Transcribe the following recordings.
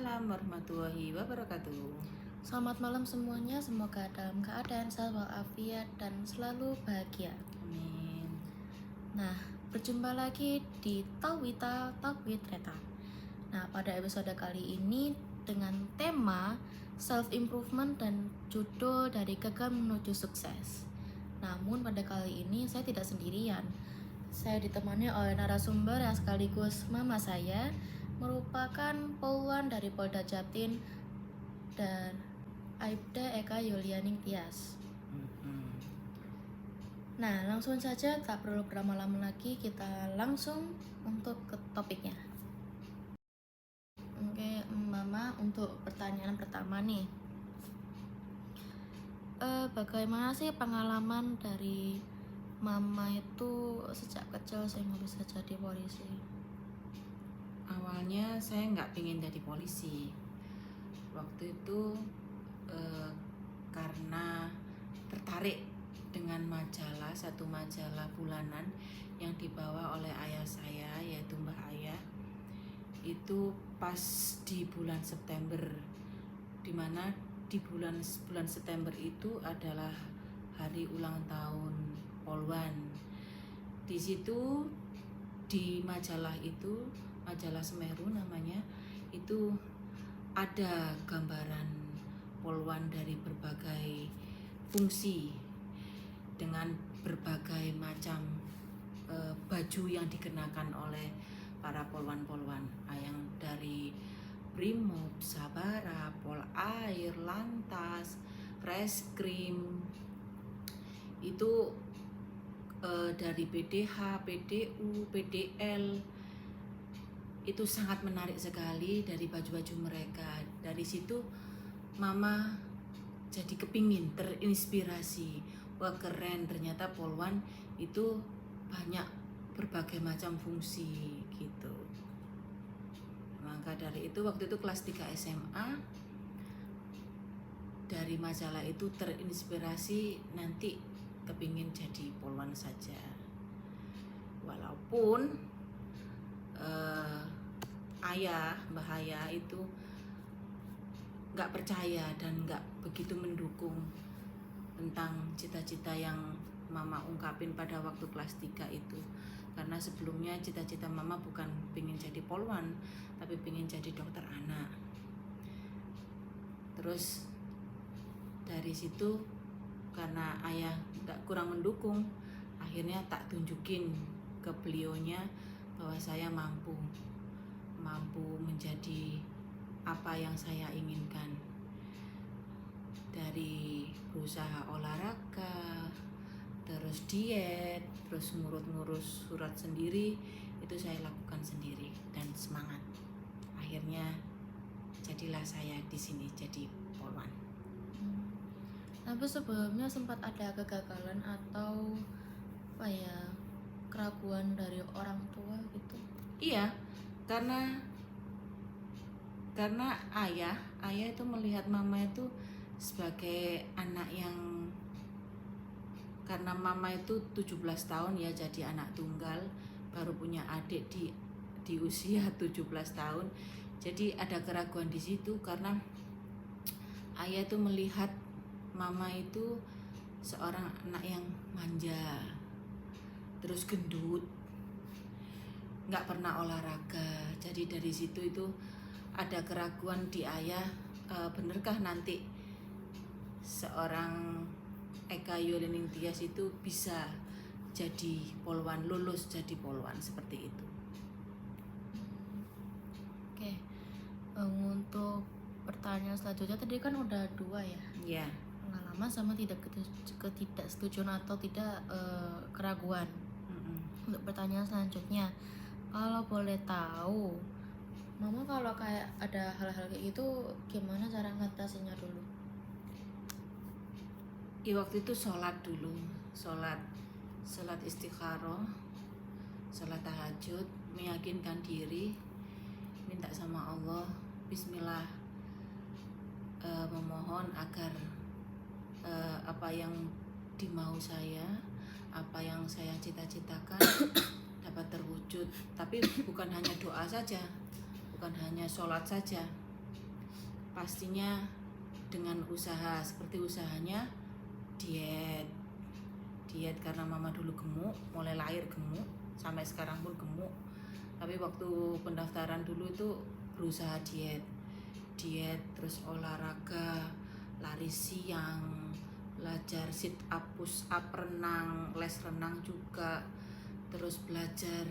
Waalaikumsalam warahmatullahi wabarakatuh. Selamat malam semuanya, semoga dalam keadaan sehat walafiat dan selalu bahagia. Amin. Nah, berjumpa lagi di Tauwita Tauhid Reta. Nah, pada episode kali ini dengan tema self improvement dan judul dari gagal menuju sukses. Namun pada kali ini saya tidak sendirian. Saya ditemani oleh narasumber yang sekaligus mama saya, merupakan poluan dari Polda Jatim dan Aibda Eka Yulianing Tias. Nah, langsung saja, tak perlu berlama-lama lagi, kita langsung untuk ke topiknya. Oke, Mama, untuk pertanyaan pertama nih, bagaimana sih pengalaman dari Mama itu sejak kecil sehingga bisa jadi polisi? Awalnya saya nggak pengen jadi polisi. Waktu itu karena tertarik dengan satu majalah bulanan yang dibawa oleh ayah saya, yaitu Mbah Ayah. Itu pas di bulan September, dimana di bulan September itu adalah hari ulang tahun Polwan. Di situ, di majalah itu, majalah Semeru namanya, itu ada gambaran Polwan dari berbagai fungsi dengan berbagai macam baju yang dikenakan oleh para polwan-polwan, yang dari Brimob, Sabara, Polair, Lantas, Reskrim, itu dari PDH, PDU, PDL, itu sangat menarik sekali dari baju-baju mereka. Dari situ Mama jadi kepingin, terinspirasi. Wah, keren, ternyata polwan itu banyak berbagai macam fungsi gitu. Maka dari itu waktu itu kelas 3 SMA, dari majalah itu terinspirasi, nanti kepingin jadi polwan saja. Walaupun Mbah Ayah itu nggak percaya dan nggak begitu mendukung tentang cita-cita yang Mama ungkapin pada waktu kelas 3 itu. Karena sebelumnya cita-cita Mama bukan pengen jadi polwan, tapi pengen jadi dokter anak. Terus dari situ, karena ayah kurang mendukung, akhirnya tak tunjukin ke beliaunya bahwa saya mampu menjadi apa yang saya inginkan. Dari berusaha olahraga, terus diet, terus ngurus surat sendiri, itu saya lakukan sendiri dan semangat. Akhirnya jadilah saya di sini jadi polwan. Tapi sebelumnya sempat ada kegagalan atau keraguan dari orang tua gitu? Iya, karena ayah itu melihat Mama itu sebagai anak yang, karena Mama itu 17 tahun ya, jadi anak tunggal, baru punya adik di usia 17 tahun. Jadi ada keraguan di situ karena ayah itu melihat Mama itu seorang anak yang manja, terus gendut, nggak pernah olahraga. Jadi dari situ itu ada keraguan di ayah, benerkah nanti seorang Eka Yulianing Tias itu bisa jadi polwan, lulus jadi polwan seperti itu. Oke, untuk pertanyaan selanjutnya tadi kan udah 2 ya? Iya. Pengalaman sama ketidaksetujuan atau tidak keraguan. Untuk pertanyaan selanjutnya, kalau boleh tahu, Mama kalau kayak ada hal-hal kayak gitu gimana cara ngatasinnya dulu? Ya waktu itu sholat dulu, sholat istikharah, sholat tahajud, meyakinkan diri, minta sama Allah, Bismillah, memohon agar apa yang dimau saya, apa yang saya cita-citakan dapat terwujud. Tapi bukan hanya doa saja, bukan hanya sholat saja, pastinya dengan usaha, seperti usahanya diet karena mama dulu gemuk, mulai lahir gemuk sampai sekarang pun gemuk. Tapi waktu pendaftaran dulu itu berusaha diet terus olahraga, lari siang, belajar sit up, push up, renang, les renang juga, terus belajar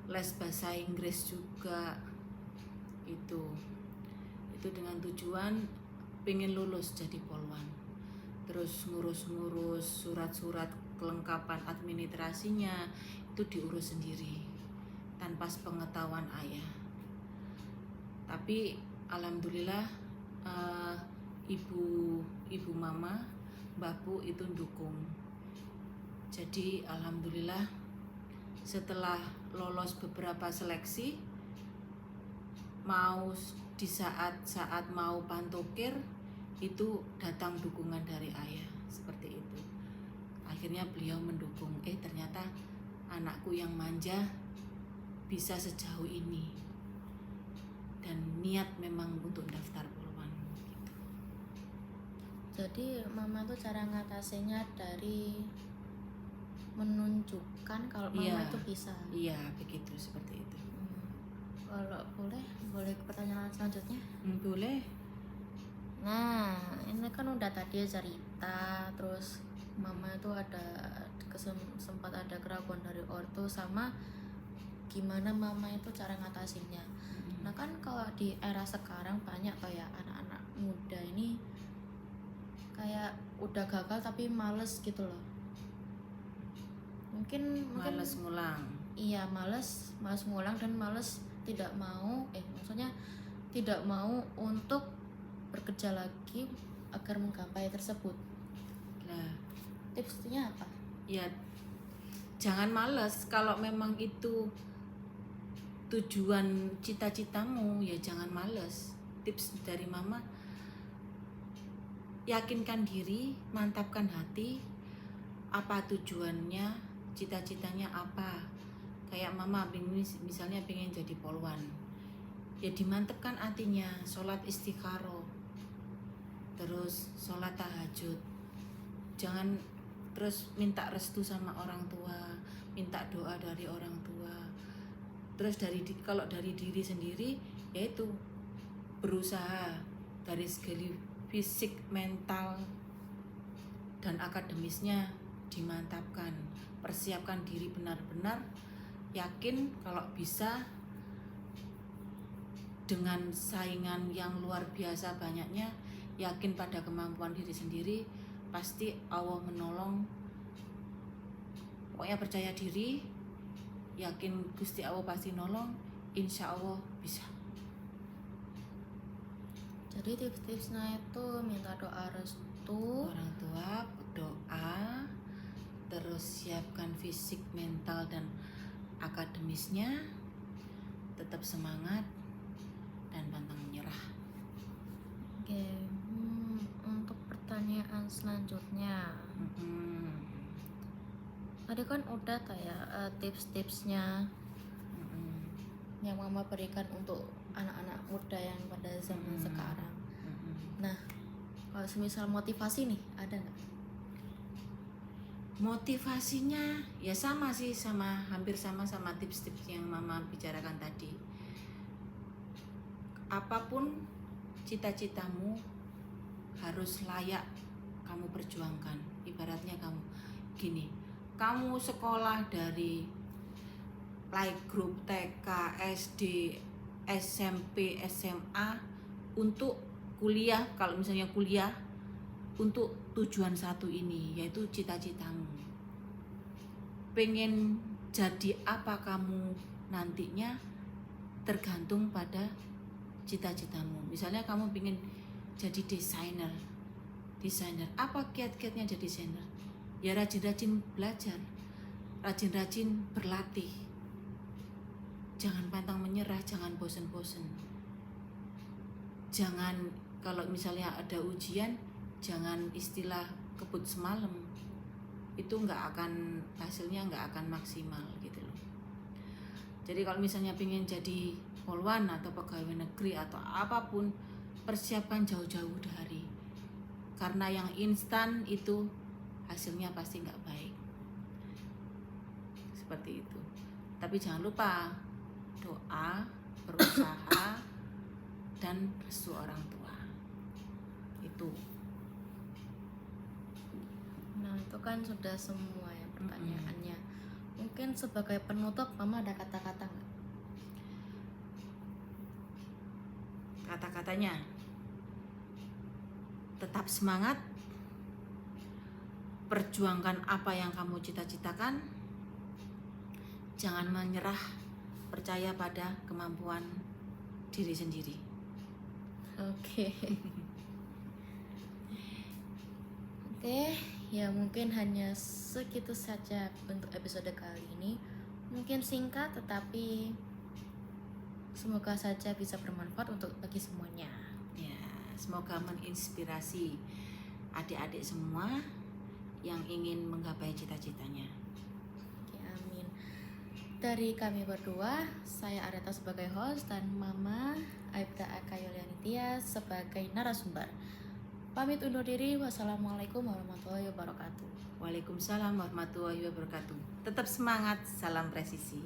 les bahasa Inggris juga. Itu dengan tujuan pengen lulus jadi polwan. Terus ngurus surat-surat kelengkapan administrasinya itu diurus sendiri tanpa sepengetahuan ayah. Tapi alhamdulillah ibu mama, mbahku itu dukung. Jadi alhamdulillah setelah lolos beberapa seleksi, mau di saat mau pantokir itu datang dukungan dari ayah, seperti itu. Akhirnya beliau mendukung, ternyata anakku yang manja bisa sejauh ini, dan niat memang untuk daftar polwan gitu. Jadi mama tuh cara ngatasinnya dari menunjukkan kalau mama itu bisa. Iya, begitu, seperti itu. Kalau boleh ke pertanyaan selanjutnya? Boleh. Nah, ini kan udah tadi cerita, terus mama itu sempat ada keraguan dari ortu, sama gimana mama itu cara ngatasinnya. Nah kan kalau di era sekarang banyak kayak anak-anak muda ini kayak udah gagal tapi males gitu loh. Mungkin Males ngulang. Iya, males ngulang dan males tidak mau maksudnya tidak mau untuk bekerja lagi agar menggapai tersebut. Nah, tipsnya apa? Ya jangan males. Kalau memang itu tujuan cita-citamu, ya jangan males. Tips dari mama, yakinkan diri, mantapkan hati. Apa tujuannya, cita-citanya apa? Kayak mama misalnya pengen jadi polwan, ya dimantapkan hatinya, sholat istikharah, terus sholat tahajud. Jangan terus minta restu sama orang tua, minta doa dari orang tua. Terus kalau dari diri sendiri, yaitu berusaha dari segi fisik, mental, dan akademisnya dimantapkan. Persiapkan diri benar-benar, yakin kalau bisa. Dengan saingan yang luar biasa banyaknya, yakin pada kemampuan diri sendiri, pasti Allah menolong. Pokoknya percaya diri, yakin Gusti Allah pasti nolong, insya Allah bisa. Jadi tips-tipsnya itu minta doa restu orang tua, doa, terus siapkan fisik, mental, dan akademisnya, tetap semangat dan pantang menyerah. Oke, untuk pertanyaan selanjutnya, tadi kan udah kayak tips-tipsnya yang mama berikan untuk anak-anak muda yang pada zaman sekarang. Nah, kalau semisal motivasi nih, ada nggak? Motivasinya ya hampir sama tips-tips yang mama bicarakan tadi. Apapun cita-citamu harus layak kamu perjuangkan. Ibaratnya kamu gini, kamu sekolah dari playgroup, TK, SD, SMP, SMA untuk kuliah. Kalau misalnya kuliah untuk tujuan satu ini, yaitu cita-citamu. Pengen jadi apa kamu nantinya tergantung pada cita-citamu. Misalnya kamu pengen jadi desainer, apa kiat-kiatnya jadi desainer? Ya rajin-rajin belajar, rajin-rajin berlatih. Jangan pantang menyerah, jangan bosen-bosen. Jangan kalau misalnya ada ujian, jangan istilah kebut semalam. Itu hasilnya nggak akan maksimal gitu loh. Jadi kalau misalnya pengen jadi polwan atau pegawai negeri atau apapun, persiapkan jauh-jauh dari, karena yang instan itu hasilnya pasti nggak baik. Seperti itu. Tapi jangan lupa doa, berusaha, dan restu orang tua. Itu. Nah, itu kan sudah semua ya pertanyaannya. Mungkin sebagai penutup, Mama ada kata-kata nggak? Kata-katanya, tetap semangat, perjuangkan apa yang kamu cita-citakan, jangan menyerah, percaya pada kemampuan diri sendiri. Oke. Oke, ya mungkin hanya segitu saja untuk episode kali ini. Mungkin singkat tetapi semoga saja bisa bermanfaat untuk bagi semuanya. Ya, semoga menginspirasi adik-adik semua yang ingin menggapai cita-citanya. Oke, amin. Dari kami berdua, saya Areta sebagai host dan Mama Aibda Aka Yulianitia sebagai narasumber. Pamit undur diri. Wassalamualaikum warahmatullahi wabarakatuh. Waalaikumsalam warahmatullahi wabarakatuh. Tetap semangat, salam presisi.